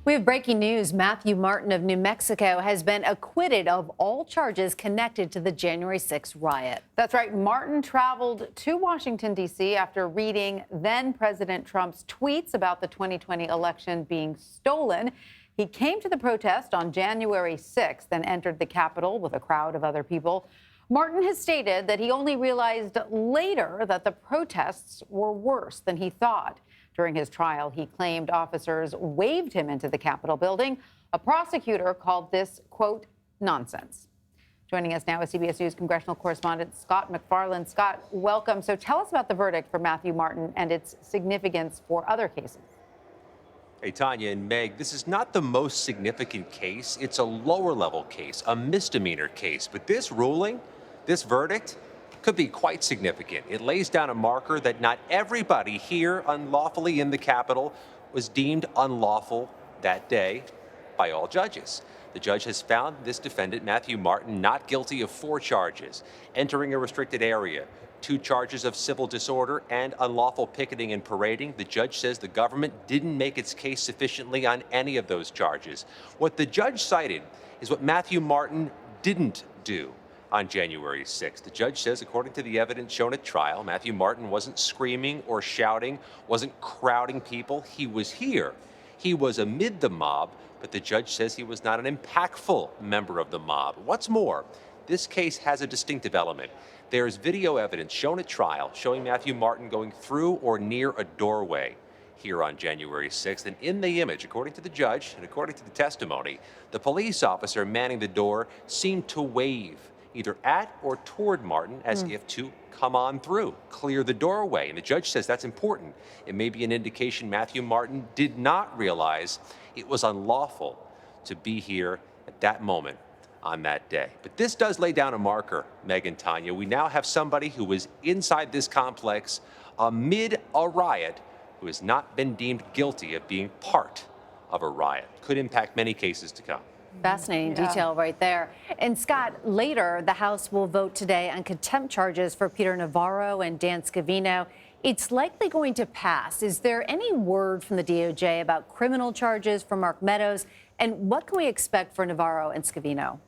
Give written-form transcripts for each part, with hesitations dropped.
We have breaking news. Matthew Martin of New Mexico has been acquitted of all charges connected to the January 6th riot. That's right. Martin traveled to Washington, D.C. after reading then President Trump's tweets about the 2020 election being stolen. He came to the protest on January 6th and entered the Capitol with a crowd of other people. Martin has stated that he only realized later that the protests were worse than he thought. During his trial, he claimed officers waved him into the Capitol building. A prosecutor called this, quote, nonsense. Joining us now is CBS News congressional correspondent Scott MacFarlane. Scott, welcome. So tell us about the verdict for Matthew Martin and its significance for other cases. Hey, Tanya and Meg, this is not the most significant case. It's a lower level case, a misdemeanor case. But this ruling, this verdict, could be quite significant. It lays down a marker that not everybody here unlawfully in the Capitol was deemed unlawful that day by all judges. The judge has found this defendant, Matthew Martin, not guilty of 4 charges: entering a restricted area, 2 charges of civil disorder, and unlawful picketing and parading. The judge says the government didn't make its case sufficiently on any of those charges. What the judge cited is what Matthew Martin didn't do on January 6th. The judge says, according to the evidence shown at trial, Matthew Martin wasn't screaming or shouting, wasn't crowding people. He was here. He was amid the mob, but the judge says he was not an impactful member of the mob. What's more, this case has a distinctive element. There's video evidence shown at trial showing Matthew Martin going through or near a doorway here on January 6th. And in the image, according to the judge and according to the testimony, the police officer manning the door seemed to wave either at or toward Martin as if to come on through, clear the doorway. And the judge says that's important. It may be an indication Matthew Martin did not realize it was unlawful to be here at that moment on that day. But this does lay down a marker, Meg and Tanya. We now have somebody who was inside this complex amid a riot who has not been deemed guilty of being part of a riot. Could impact many cases to come. Fascinating detail right there. And Scott, later, the House will vote today on contempt charges for Peter Navarro and Dan Scavino. It's likely going to pass. Is there any word from the DOJ about criminal charges for Mark Meadows? And what can we expect for Navarro and Scavino?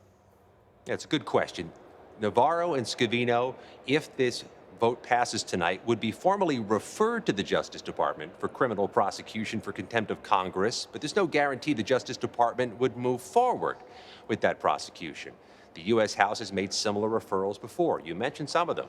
Yeah, it's a good question. Navarro and Scavino, if this vote passes tonight, would be formally referred to the Justice Department for criminal prosecution for contempt of Congress, but there's no guarantee the Justice Department would move forward with that prosecution. The U.S. House has made similar referrals before. You mentioned some of them.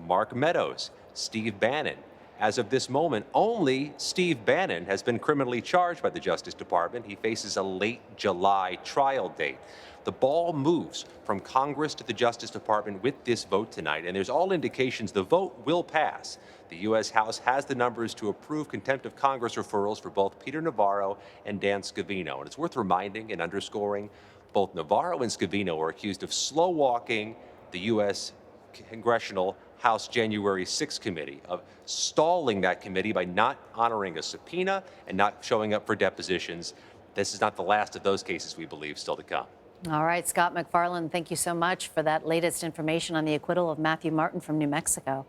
Mark Meadows, Steve Bannon. As of this moment, only Steve Bannon has been criminally charged by the Justice Department. He faces a late July trial date. The ball moves from Congress to the Justice Department with this vote tonight, and there's all indications the vote will pass. The U.S. House has the numbers to approve contempt of Congress referrals for both Peter Navarro and Dan Scavino. And it's worth reminding and underscoring both Navarro and Scavino are accused of slow walking the U.S. Congressional House January 6th committee, of stalling that committee by not honoring a subpoena and not showing up for depositions. This is not the last of those cases, we believe, still to come. All right, Scott MacFarlane, thank you so much for that latest information on the acquittal of Matthew Martin from New Mexico.